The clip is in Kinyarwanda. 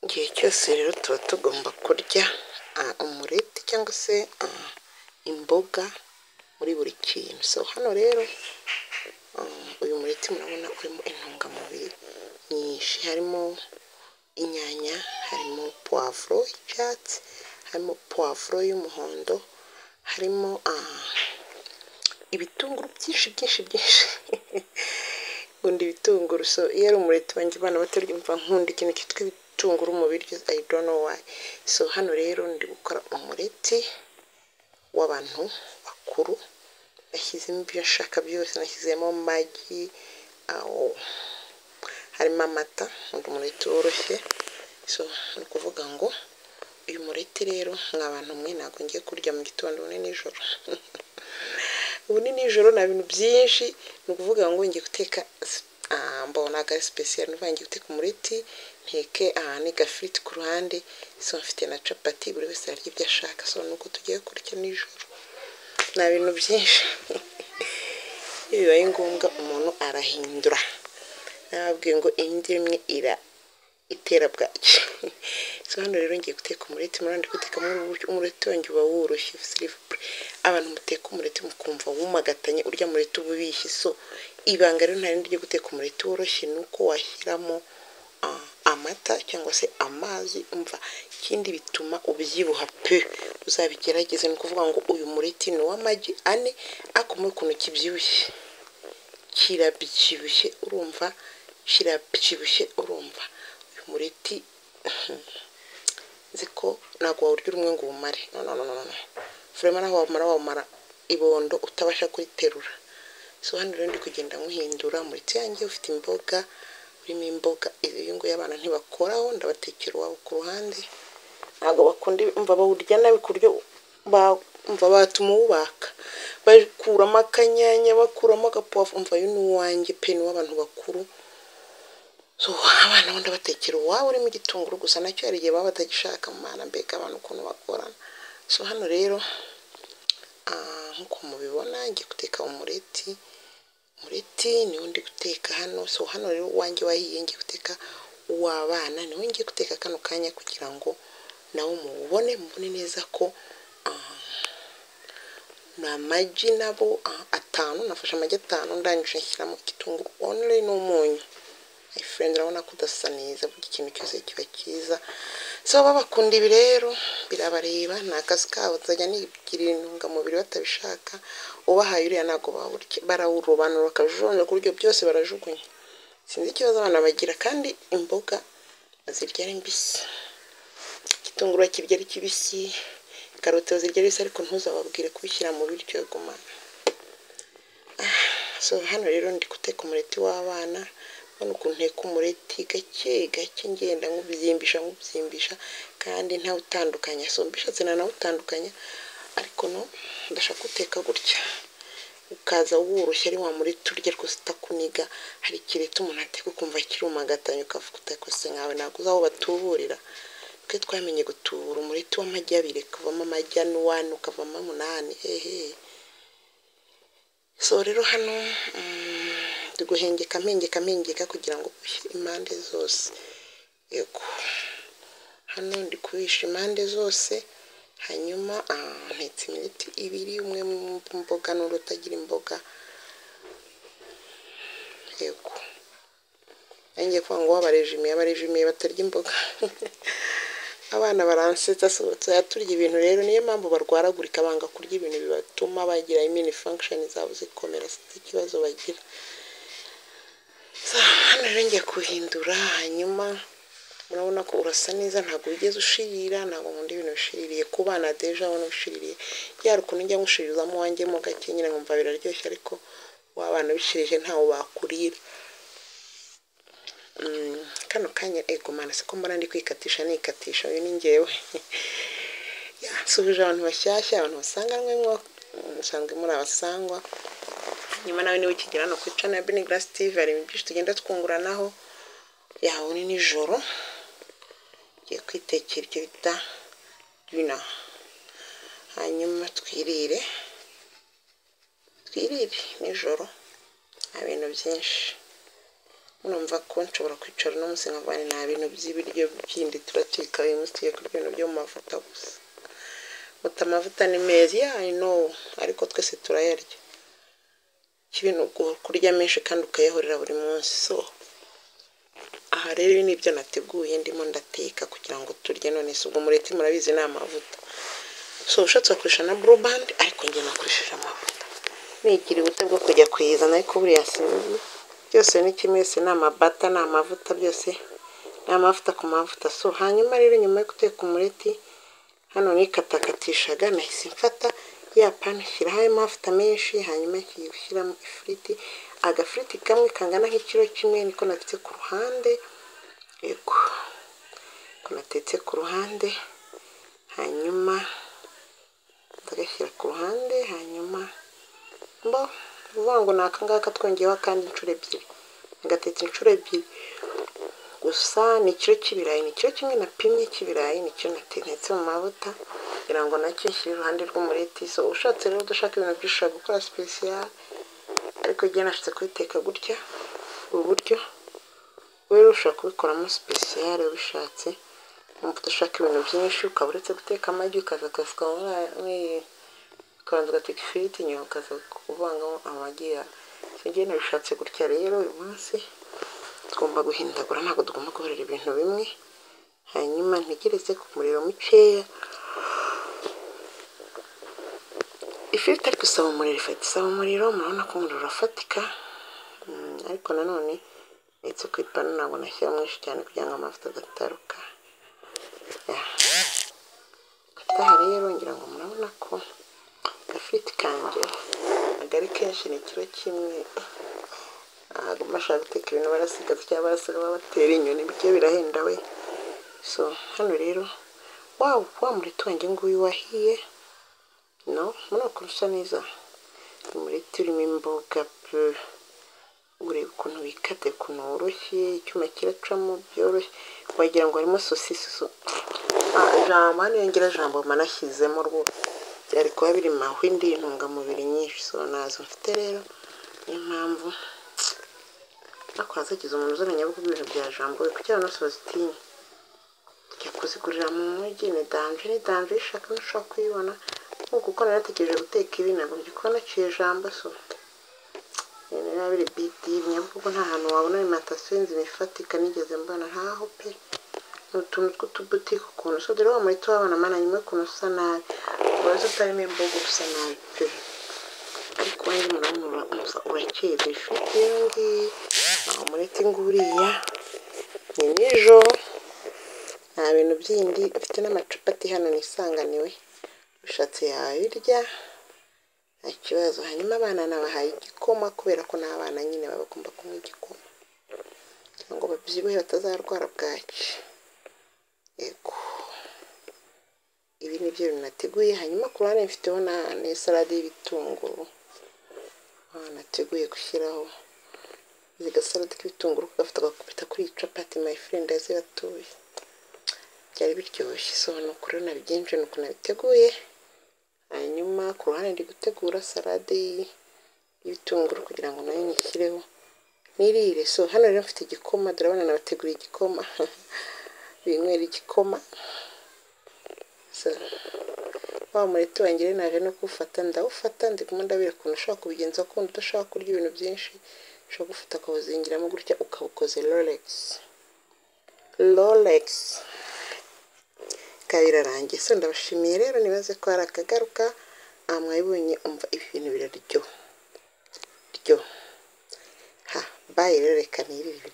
igihe cyose rero tuba tugomba kurya umureti cyangwa se imboga muri buri kintu. So hano rero uyu mureti murabona urimo intungamubiri nyinshi, harimo inyanya, harimo puwavuro y'icyatsi, harimo puwavuro y'umuhondo, harimo ibitunguru byinshi nkunda ibitunguru. So iyo ari umureti wanjye abana bataryumva, nkunda ikintu cyitwa ibitunguru mu biryo, I don't know why. So hano rero ndi gukora umureti w'abantu bakuru, nashyizemo ibyo nshaka byose, nashyizemo magi, harimo amata, nkunda umureti woroshye. So ni ukuvuga ngo uyu mureti rero mw'abantu mwe ntabwo ngiye kurya mu gitondo ni nijoro. Ubu ni nijoro nta bintu byinshi, ni ukuvuga ngo ngiye guteka mbona ari special, nuvuga ngiye guteka umureti, nteke n'igafiriti ku ruhande. So mfite na capati, buri wese arya ibyo ashaka. So nuko tugiye kurya nijoro, nta bintu byinshi. Iyo bibaye ngombwa umuntu arahindura. Nababwiye ngo indyo imwe itera bwaki. So hano rero ngiye guteka umureti, murandi guteka muri ubu buryo. Umureti wanjye uba woroshye, abantu muteka umureti mukumva wumagatanye, urya mureti uba ubishye. So ibanga rero nta rindi ryo guteka umureti woroshye, nuko washyiramo amata cyangwa se amazi. Umva ikindi bituma ubyibuha pe, uzabigerageze. Ni ukuvuga ngo uyu mureti ni uw'amagi 4, ariko muri ukuntu kibyibushye, kirabyibushye urumva, urumva uyu mureti nziko ntabwo wawurya urumwe ngo umare, no. Vraiment naho wamara ibondo utabasha kuriterura. So hano rero ndi kugenda nkuhindura umureti yanjye ufite imboga, urimo imboga iyo ngo y'abana ntibakoraho, ndabatekera wabo ku ruhande. Ntabwo bakunda, umva bawurya nabi kuryo umva batuma ubaka, bakuramo akanyanya, bakuramo agapuwafu. Umva uyu ni uwanjye pe, ni w'abantu bakuru. So abana bo ndabatekera wabo urimo igitunguru gusa, nacyo hari igihe baba batagishaka. Mana mbega abantu ukuntu bakorana. So hano rero nkuko mubibona ngiye guteka umureti niwo ndi guteka hano. So hano rero uwanjye wahiye, ngiye guteka uw'abana niwo ngiye guteka kano kanya, kugira ngo nawe mubone neza ko ni amagi nabo 5. Nafashe amagi 5 ndangije nshyiramo igitunguru only n'umunyu. My friend, urabona ko udasa neza, buri kintu cyose kiba cyiza. So babakunda ibi rero birabareba, ni akazi kabo, nzajya nigirira intungamubiri batabishaka. Ubahaye uriya ntabwo bawurya, barawurobanura bakajonja ku buryo byose barajugunya. Sinzi ikibazo abana bagira, kandi imboga bazirya ari mbisi, igitunguru kirya ari kibisi, karoti bazirya ari mbisi, ariko ntuzababwire kubishyira mu biryo guma. So hano rero ndi guteka umureti w'abana. Hano ukuntu nteka umureti gake ngenda nkubyimbisha, kandi ntawe utandukanya. So mbishatse nawutandukanya, ariko no ndashaka guteka gutya ukaza woroshye, ari wa mureti urya rwose utakuniga. Hari ikireta umuntu ateka ukumva kirumagatanye, ukavuga utakose nkawe ntabwo uzaho batuburira. Twe twamenye gutubura umureti w'amagi 2, kavamo amagi 1 ukavamo 8. So rero hano ndi guhengeka mpengeka kugira ngo impande zose. Yego, hano ndi kubisha impande zose. Hanyuma ntetse iminota 2, umwe mu mboga n'undi utagira imboga. Yego, ngiye kuvuga ngo abarejimiye batarya imboga. Abana baransetsa. So turya ibintu rero, niyo mpamvu barwaragurika, banga kurya ibintu bibatuma bagira immune function zabo zikomera, ikibazo bagira. So hano rero ngiye kuhindura, hanyuma murabona ko urasa neza, ntabwo wigeze ushirira. Ntabwo nkunda ibintu bishiririye ku bana, deja abona bishiririye. Yari ukuntu njya mushirizamo wanjye mo gake nyine nkumva biraryoshye, ariko w'abana bishirije ntawo bakurira. Kano kanya ego mana, siko mbona ndi kwikatisha nikatisha. Uyu ni njyewe. Nsubije abantu bashyashya, abantu basanganwe mwo, musanzwe muri abasangwa. Nyuma nawe niwe ukigera no kwica na Benigras TV, hari byinshi tugenda twunguranaho. Yawe ni nijoro ngiye kwitekera ibyo bita dina, hanyuma twirire nijoro, nta bintu byinshi. Murumva ko nshobora kwicara no munsi nkavana nta bintu by'ibiryo bindi turatwika uyu munsi tugiye kurya ibintu byo mu mavuta gusa. Guta amavuta ni meza, yeah, I know, ariko twese turayarya. Ibintu kurya menshi kandi ukayahorera buri munsi. So aha rero nibyo nateguye ndimo ndateka kugira ngo turye. None se ubwo umureti murabizi ni amavuta. So ushatse wakoresha na blue band, ariko njye nakoresheje amavuta. Nigira ubute bwo kujya kuyizana, ariko buriya sinzi. Byose ni kimwe, se ni amabata ni amavuta, byose ni amavuta ku mavuta. So hanyuma rero nyuma yo guteka umureti, hano nikatakatishaga nahise mfata ya pani nshyiraho ayo mavuta menshi, hanyuma ngiye gushyiramo ifiriti. Agafiriti kamwe kangana nk'ikiro kimwe niko natetse ku ruhande. Yego, ko natetse ku ruhande, hanyuma ndagashyira ku ruhande, hanyuma uvuga ngo ni akangaka twongeyeho kandi inshuro ebyiri. Ngatetse inshuro ebyiri gusa. Ni ikiro cy'ibirayi, ni ikiro kimwe napimye cy'ibirayi, ni cyo natetse mu mavuta kugira ngo nacyo nshyire iruhande rw'umureti. So ushatse rero udashaka ibintu byinshi ushobora gukora special, ariko igihe nashatse kubiteka gutya ubu buryo, rero ushobora kubikoramo special ubishatse. Wumva udashaka ibintu byinshi, ukaba uretse guteka amagi ukaza ukasuka ukabanza ugateka ifiriti, nyuma ukaza kuvangamo amagi yawe. So njye nabishatse gutya rero. Uyu munsi tugomba guhindagura, ntabwo tugomba guhorera ibintu bimwe. Hanyuma ntegereze ku muriro mukeya. Ifiriti ariko isaba umuriro, ifite isaba umuriro. Murabona ko umuriro urafatika, ariko nanone ndetse ku ipanu ntabwo nashyira mwinshi cyane kugira ngo amavuta adataruka. Aha rero ngira ngo murabona ko agafiriti kanjye agari kenshi ni ikiro kimwe. Ntabwo bashaka guteka ibintu barasigaza cyangwa barasiga batera inyoni, bityo birahenda we. So hano rero wa mureti wanjye nguyu wahiye. No, murabona ukuntu usa neza. Umureti urimo imboga pe, ureba ukuntu wikate, ukuntu woroshye, icyuma kiracamo byoroshye, wagira ngo harimo sosisi. Jambo hano yongera jambo manashyizemo rwose, byari kuba biri maho indi intungamubiri nyinshi. So nazo mfite rero, niyo mpamvu ariko hazagize umuntu uzana nyabugogo ibintu bya jambo kugira ngo ntuzitinya. Tujya kuzigurira mu mujyi, ni danje ishaka ntushobora kuyibona. Kuko naratekereje guteka ibi ntabwo ngikora naciye jambo. So niba biri biti nyabugogo nta hantu wabona alimentation nzima ifatika nigeze mbona, ntaho pe. Ni utuntu tw'utubutike ukuntu. So dore wa mureti wabona mana nyuma y'ukuntu usa nabi, uraza utarimo imboga usa nabi pe. Ariko wanjye murabona urakeye. Ifiriti rero ngiyi, umureti nguriya, ni nijoro, nta bintu byindi. Mfite n'amacapati hano nisanganiwe, ushatse yabirya nta kibazo. Hanyuma abana nabahaye igikoma kubera ko n'abana nyine baba bagomba kunywa igikoma kugira ngo babyibuhe batazarwara bwaki. Yego, ibi ni byo nateguye. Hanyuma ku ruhande mfiteho na salade y'ibitunguru nateguye gushyiraho. Izi gasalade k'ibitunguru gafite agakubita kuri capati my friend yazibatuye, byari biryoshye. So nuko rero nabigenje, nuko nabiteguye. Hanyuma ku ruhande ndi gutegura salade y'ibitunguru kugira ngo nayo nyishyireho nirire. So hano rero mfite igikoma, durabona nabateguriye igikoma binywera igikoma. So wa mureti wanjye rero naje no kuwufata, ndawufata ndimo ndabira ukuntu ushobora kubigenza kundi udashaka kurya ibintu byinshi. Ushobora gufata akawuzingiramo gutya ukawukoze Rolex kabirarangiye. So ndabashimiye rero, nibaze ko hari akagaruka. Mwabibonye, umva ibi bintu biraryo. Bye rero, reka nirire.